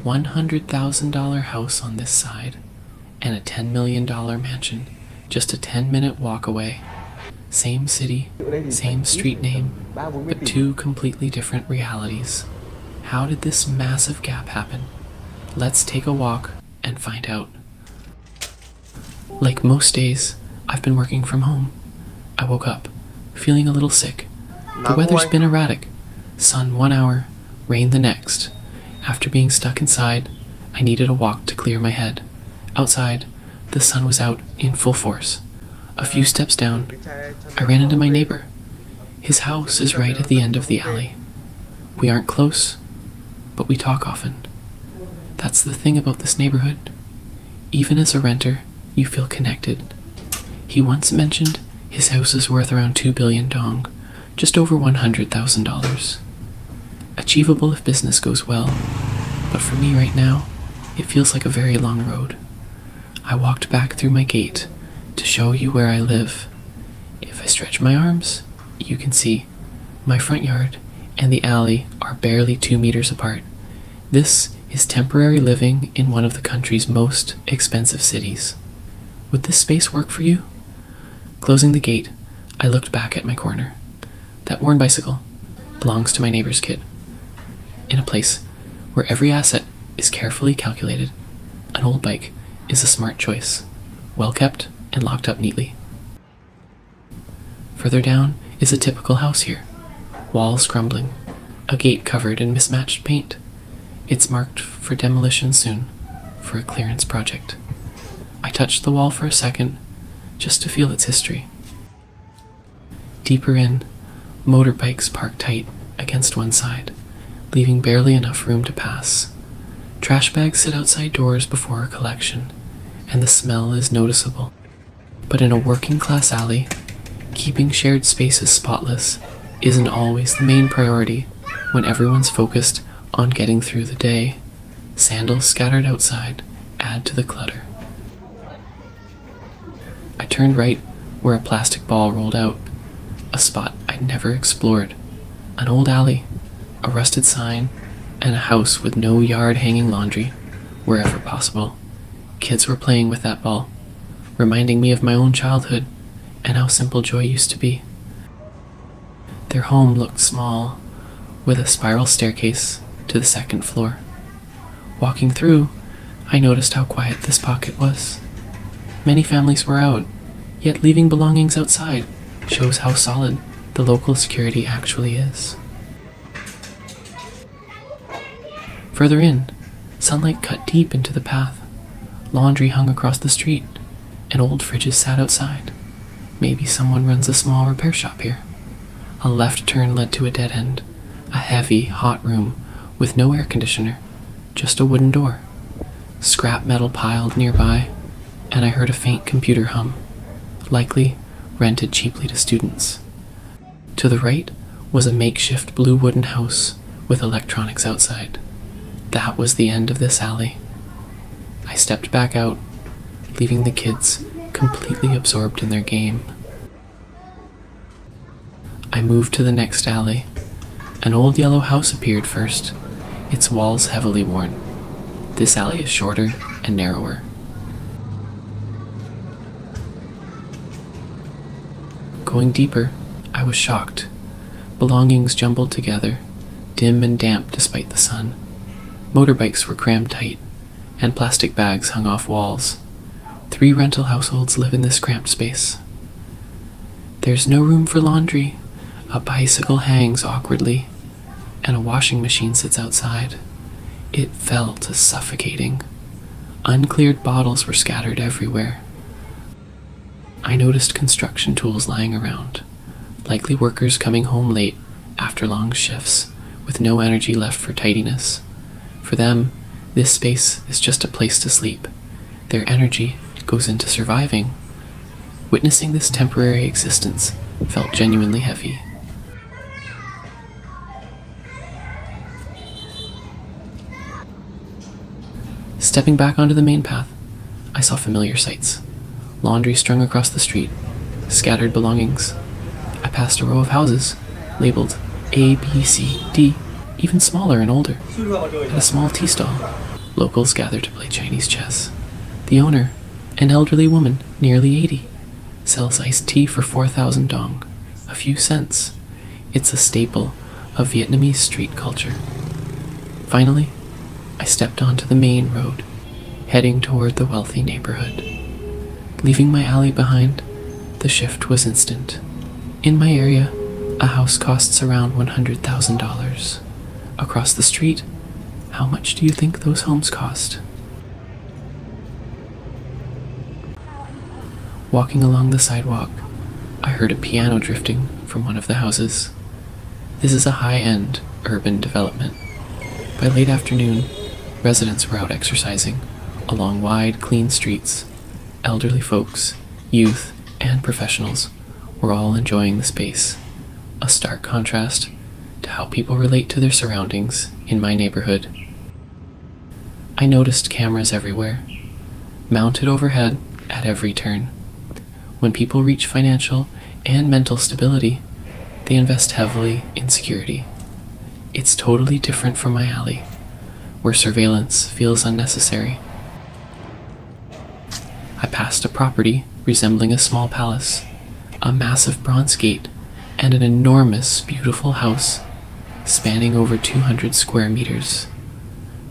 $100,000 house on this side, and a $10 million mansion just a 10-minute walk away. Same city, same street name, but two completely different realities. How did this massive gap happen? Let's take a walk and find out. Like most days, I've been working from home. I woke up, feeling a little sick. The weather's been erratic. Sun 1 hour, rain the next. After being stuck inside, I needed a walk to clear my head. Outside, the sun was out in full force. A few steps down, I ran into my neighbor. His house is right at the end of the alley. We aren't close, but we talk often. That's the thing about this neighborhood. Even as a renter, you feel connected. He once mentioned his house is worth around 2 billion dong, just over $100,000. Achievable if business goes well, but for me right now, it feels like a very long road. I walked back through my gate to show you where I live. If I stretch my arms, you can see my front yard and the alley are barely 2 meters apart. This is temporary living in one of the country's most expensive cities. Would this space work for you? Closing the gate, I looked back at my corner. That worn bicycle belongs to my neighbor's kid. In a place where every asset is carefully calculated, an old bike is a smart choice, well kept and locked up neatly. Further down is a typical house here. Walls crumbling, a gate covered in mismatched paint. It's marked for demolition soon, for a clearance project. I touched the wall for a second, just to feel its history. Deeper in, motorbikes park tight against one side, leaving barely enough room to pass. Trash bags sit outside doors before a collection, and the smell is noticeable. But in a working-class alley, keeping shared spaces spotless isn't always the main priority when everyone's focused on getting through the day. Sandals scattered outside add to the clutter. I turned right where a plastic ball rolled out, a spot I'd never explored. An old alley, a rusted sign, and a house with no yard hanging laundry wherever possible. Kids were playing with that ball, reminding me of my own childhood and how simple joy used to be. Their home looked small, with a spiral staircase to the second floor. Walking through, I noticed how quiet this pocket was. Many families were out, yet leaving belongings outside shows how solid the local security actually is. Further in, sunlight cut deep into the path. Laundry hung across the street, and old fridges sat outside. Maybe someone runs a small repair shop here. A left turn led to a dead end, a heavy, hot room with no air conditioner, just a wooden door. Scrap metal piled nearby, and I heard a faint computer hum, likely rented cheaply to students. To the right was a makeshift blue wooden house with electronics outside. That was the end of this alley. I stepped back out, leaving the kids completely absorbed in their game. I moved to the next alley. An old yellow house appeared first, its walls heavily worn. This alley is shorter and narrower. Going deeper, I was shocked. Belongings jumbled together, dim and damp despite the sun. Motorbikes were crammed tight, and plastic bags hung off walls. 3 rental households live in this cramped space. There's no room for laundry. A bicycle hangs awkwardly, and a washing machine sits outside. It felt suffocating. Uncleared bottles were scattered everywhere. I noticed construction tools lying around, likely workers coming home late after long shifts, with no energy left for tidiness. For them, this space is just a place to sleep. Their energy goes into surviving. Witnessing this temporary existence felt genuinely heavy. Stepping back onto the main path, I saw familiar sights. Laundry strung across the street, scattered belongings. I passed a row of houses, labeled A, B, C, D, even smaller and older, and a small tea stall. Locals gather to play Chinese chess. The owner, an elderly woman, nearly 80, sells iced tea for 4,000 dong, a few cents. It's a staple of Vietnamese street culture. Finally, I stepped onto the main road, heading toward the wealthy neighborhood. Leaving my alley behind, the shift was instant. In my area, a house costs around $100,000. Across the street, how much do you think those homes cost? Walking along the sidewalk, I heard a piano drifting from one of the houses. This is a high-end urban development. By late afternoon, residents were out exercising along wide, clean streets. Elderly folks, youth, and professionals were all enjoying the space, a stark contrast to how people relate to their surroundings in my neighborhood. I noticed cameras everywhere, mounted overhead at every turn. When people reach financial and mental stability, they invest heavily in security. It's totally different from my alley, where surveillance feels unnecessary. I passed a property resembling a small palace, a massive bronze gate, and an enormous, beautiful house spanning over 200 square meters.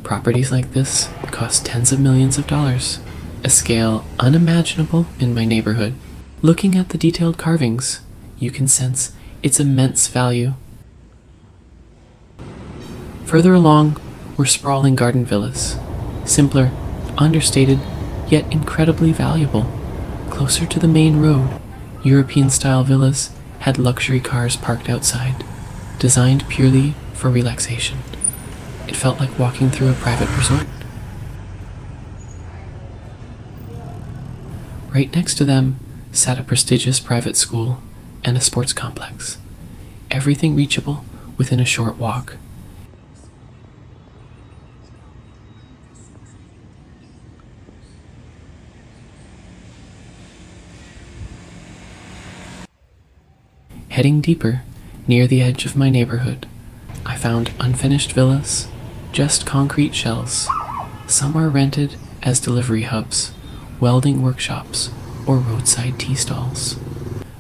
Properties like this cost tens of millions of dollars, a scale unimaginable in my neighborhood. Looking at the detailed carvings, you can sense its immense value. Further along were sprawling garden villas, simpler, understated, yet incredibly valuable. Closer to the main road, European-style villas had luxury cars parked outside, designed purely for relaxation. It felt like walking through a private resort. Right next to them sat a prestigious private school and a sports complex, everything reachable within a short walk. Heading deeper, near the edge of my neighborhood, I found unfinished villas, just concrete shells. Some are rented as delivery hubs, welding workshops, or roadside tea stalls.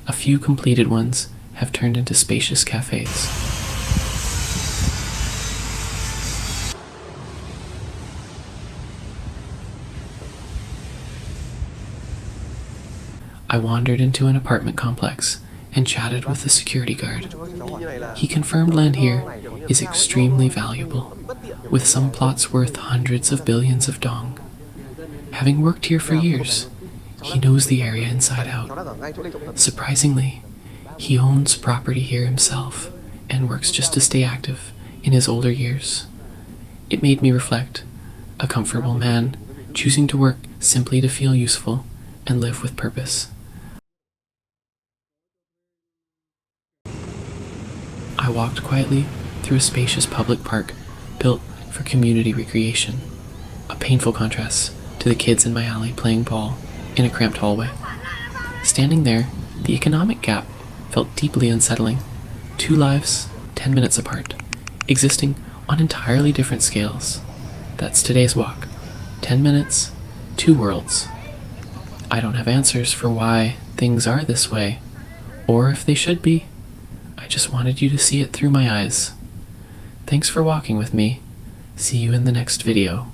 A few completed ones have turned into spacious cafes. I wandered into an apartment complex and chatted with the security guard. He confirmed land here is extremely valuable, with some plots worth hundreds of billions of dong. Having worked here for years, he knows the area inside out. Surprisingly, he owns property here himself and works just to stay active in his older years. It made me reflect, a comfortable man choosing to work simply to feel useful and live with purpose. I walked quietly through a spacious public park built for community recreation, a painful contrast to the kids in my alley playing ball in a cramped hallway. Standing there, the economic gap felt deeply unsettling. 2 lives, 10 minutes apart, existing on entirely different scales. That's today's walk. 10 minutes, 2 worlds. I don't have answers for why things are this way, or if they should be. I just wanted you to see it through my eyes. Thanks for walking with me. See you in the next video.